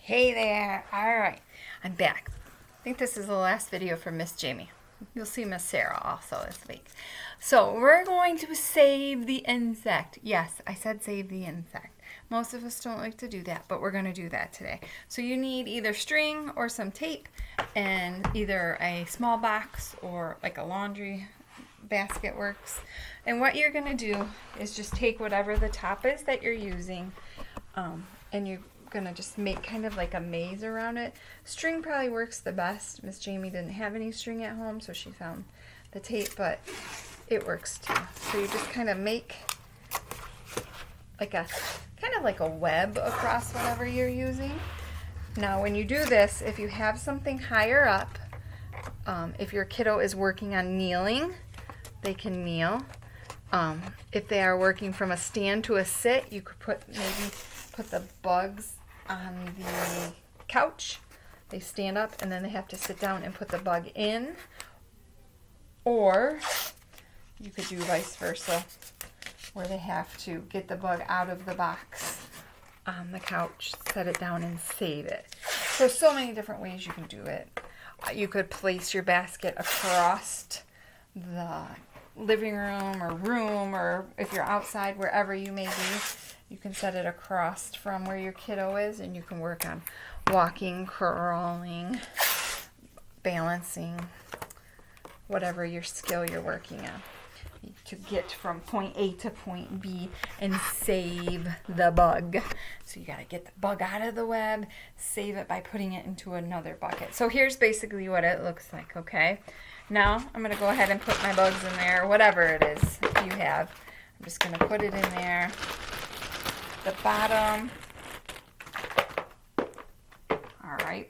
Hey there. All right, I'm back. I think this is the last video for Miss Jamie. You'll see Miss Sarah also this week. So we're going to save the insect. Yes, I said save the insect. Most of us don't like to do that, but we're going to do that today. So you need either string or some tape and either a small box or like a laundry basket works. And what you're going to do is just take whatever the top is that you're using, and you're gonna just make kind of like a maze around it. String probably works the best. Miss Jamie didn't have any string at home, so she found the tape, but it works too. So you just kind of make like a web across whatever you're using. Now when you do this, if you have something higher up, if your kiddo is working on kneeling, they can kneel. If they are working from a stand to a sit, you could maybe put the bugs on the couch. They stand up and then they have to sit down and put the bug in. Or you could do vice versa, where they have to get the bug out of the box on the couch, set it down and save it. There's so many different ways you can do it. You could place your basket across the living room, or if you're outside, wherever you may be, you can set it across from where your kiddo is, and you can work on walking, crawling, balancing, whatever your skill you're working on, to get from point A to point B and save the bug. So you got to get the bug out of the web, save it by putting it into another bucket. So here's basically what it looks like, okay? Now I'm going to go ahead and put my bugs in there, whatever it is you have. I'm just going to put it in there. The bottom. All right.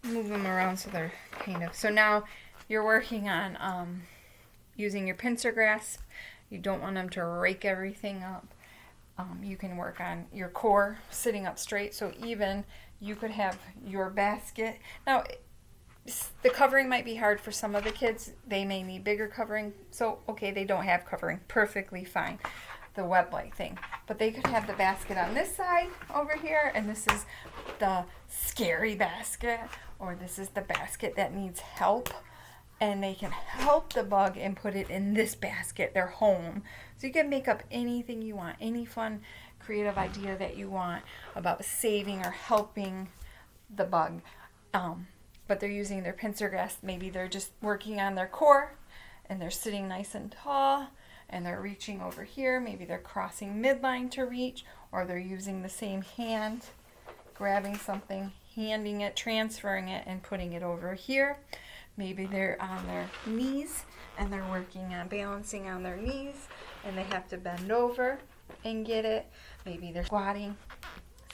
Move them around so they're kind of. So now you're working on using your pincer grasp. You don't want them to rake everything up. You can work on your core sitting up straight. So even you could have your basket. Now, the covering might be hard for some of the kids. They may need bigger covering. So, okay, they don't have covering. Perfectly fine. The web-like thing. But they could have the basket on this side over here, and this is the scary basket, or this is the basket that needs help. And they can help the bug and put it in this basket, their home. So you can make up anything you want, any fun, creative idea that you want about saving or helping the bug. But they're using their pincer grasp. Maybe they're just working on their core and they're sitting nice and tall and they're reaching over here. Maybe they're crossing midline to reach, or they're using the same hand, grabbing something, handing it, transferring it, and putting it over here. Maybe they're on their knees and they're working on balancing on their knees and they have to bend over and get it. Maybe they're squatting.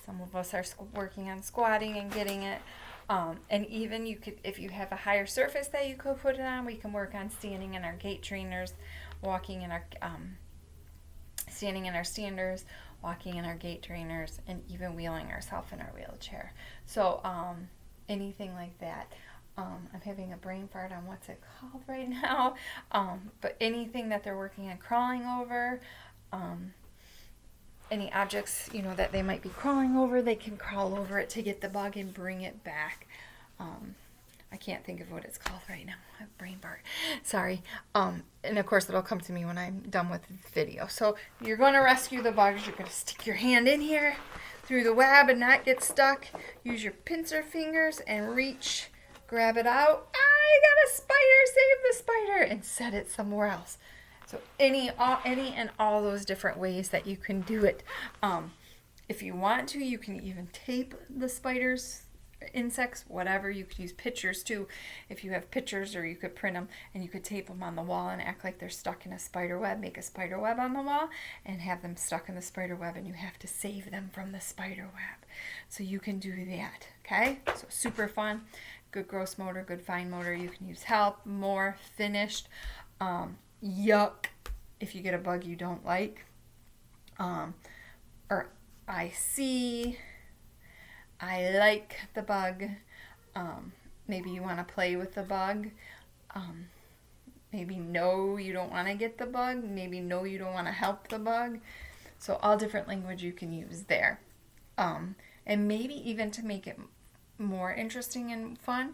Some of us are working on squatting and getting it. And even you could, if you have a higher surface that you could put it on, we can work on standing in our gait trainers, walking in our, standing in our standers, walking in our gait trainers, and even wheeling ourselves in our wheelchair. So anything like that. I'm having a brain fart on what's it called right now. But anything that they're working on crawling over, any objects, that they might be crawling over, they can crawl over it to get the bug and bring it back. I can't think of what it's called right now. I have brain fart. Sorry. And of course it'll come to me when I'm done with the video. So you're going to rescue the bugs. You're going to stick your hand in here through the web and not get stuck. Use your pincer fingers and reach, grab it out. I got a spider, save the spider, and set it somewhere else. So any and all those different ways that you can do it. If you want to, you can even tape the spiders, insects, whatever. You could use pictures too, if you have pictures, or you could print them and you could tape them on the wall and act like they're stuck in a spider web. Make a spider web on the wall and have them stuck in the spider web, and you have to save them from the spider web. So you can do that, okay? So super fun. Good gross motor, good fine motor. You can use help, more, finished, yuck if you get a bug you don't like, or I see, I like the bug. Maybe you want to play with the bug. Maybe no, you don't want to get the bug. Maybe no, you don't want to help the bug. So all different language you can use there. And maybe even to make it more interesting and fun,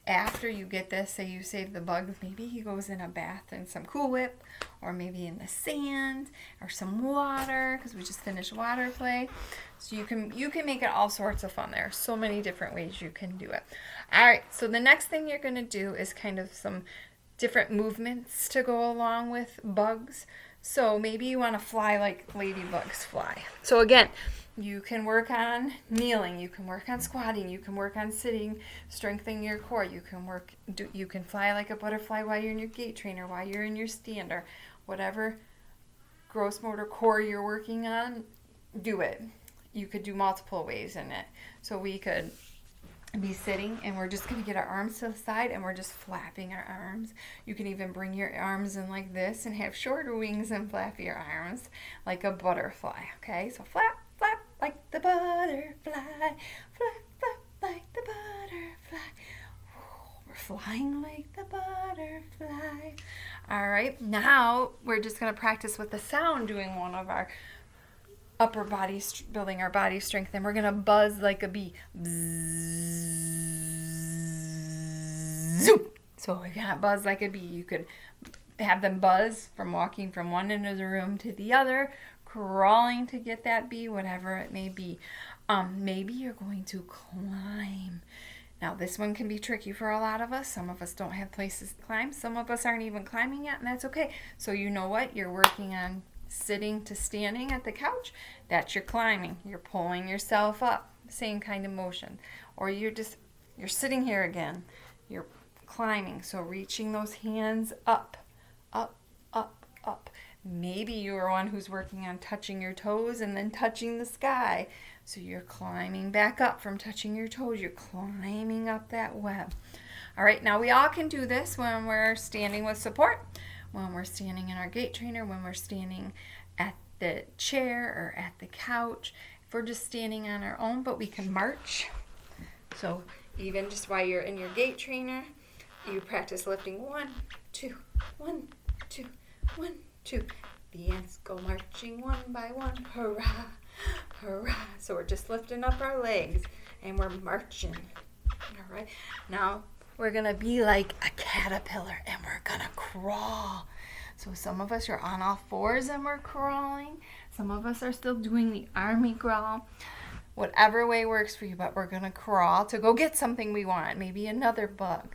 after you get this, say you save the bugs, maybe he goes in a bath in some Cool Whip, or maybe in the sand, or some water, because we just finished water play. So you can make it all sorts of fun. There are so many different ways you can do it. All right, so the next thing you're going to do is kind of some different movements to go along with bugs. So maybe you want to fly like ladybugs fly. So again, you can work on kneeling, you can work on squatting, you can work on sitting, strengthening your core. You can fly like a butterfly while you're in your gait trainer, while you're in your stander. Whatever gross motor core you're working on, do it. You could do multiple ways in it. So we could be sitting and we're just going to get our arms to the side and we're just flapping our arms. You can even bring your arms in like this and have shorter wings and flap your arms like a butterfly. Okay, so flap, flap like the butterfly, flap, flap like the butterfly. We're flying like the butterfly. All right, now we're just going to practice with the sound, doing one of our upper body, building our body strength, and we're going to buzz like a bee. Zoom. So we're going to buzz like a bee. You could have them buzz from walking from one end of the room to the other, crawling to get that bee, whatever it may be. Maybe you're going to climb. Now, this one can be tricky for a lot of us. Some of us don't have places to climb. Some of us aren't even climbing yet, and that's okay. So you know what? You're working on sitting to standing at the couch. That's your climbing. You're pulling yourself up. Same kind of motion. Or you're sitting here again. You're climbing. So reaching those hands up, up, up, up. Maybe you're one who's working on touching your toes and then touching the sky. So you're climbing back up from touching your toes. You're climbing up that web. All right, now we all can do this when we're standing with support, when we're standing in our gait trainer, when we're standing at the chair or at the couch. If we're just standing on our own, but we can march. So even just while you're in your gait trainer, you practice lifting 1, 2, 1, 2, 1, 2. The ants go marching one by one, hurrah, hurrah. So we're just lifting up our legs and we're marching. All right, now we're going to be like a caterpillar and we're going to crawl. So some of us are on all fours and we're crawling. Some of us are still doing the army crawl. Whatever way works for you, but we're going to crawl to go get something we want, maybe another bug.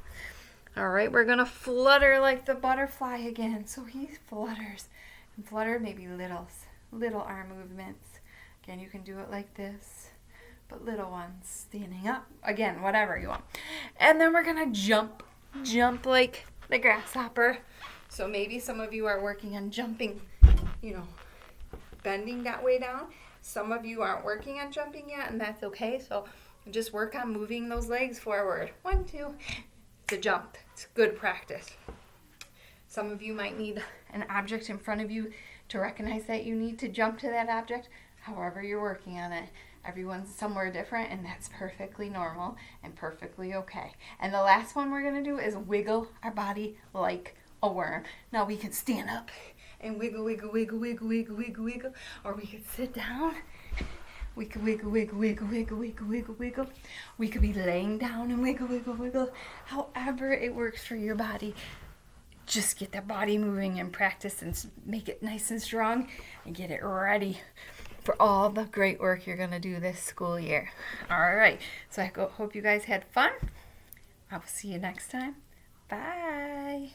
All right, we're going to flutter like the butterfly again. So he flutters and flutter, maybe little arm movements. Again, you can do it like this, but little ones, standing up. Again, whatever you want. And then we're going to jump like the grasshopper. So maybe some of you are working on jumping, bending that way down. Some of you aren't working on jumping yet, and that's okay. So just work on moving those legs forward. 1, 2. It's a jump. It's good practice. Some of you might need an object in front of you to recognize that you need to jump to that object. However you're working on it. Everyone's somewhere different, and that's perfectly normal and perfectly okay. And the last one we're going to do is wiggle our body like a worm. Now we can stand up and wiggle, wiggle, wiggle, wiggle, wiggle, wiggle, wiggle, or we could sit down. We could wiggle, wiggle, wiggle, wiggle, wiggle, wiggle, wiggle. We could be laying down and wiggle, wiggle, wiggle. However it works for your body. Just get the body moving and practice and make it nice and strong and get it ready for all the great work you're going to do this school year. All right. So I hope you guys had fun. I will see you next time. Bye.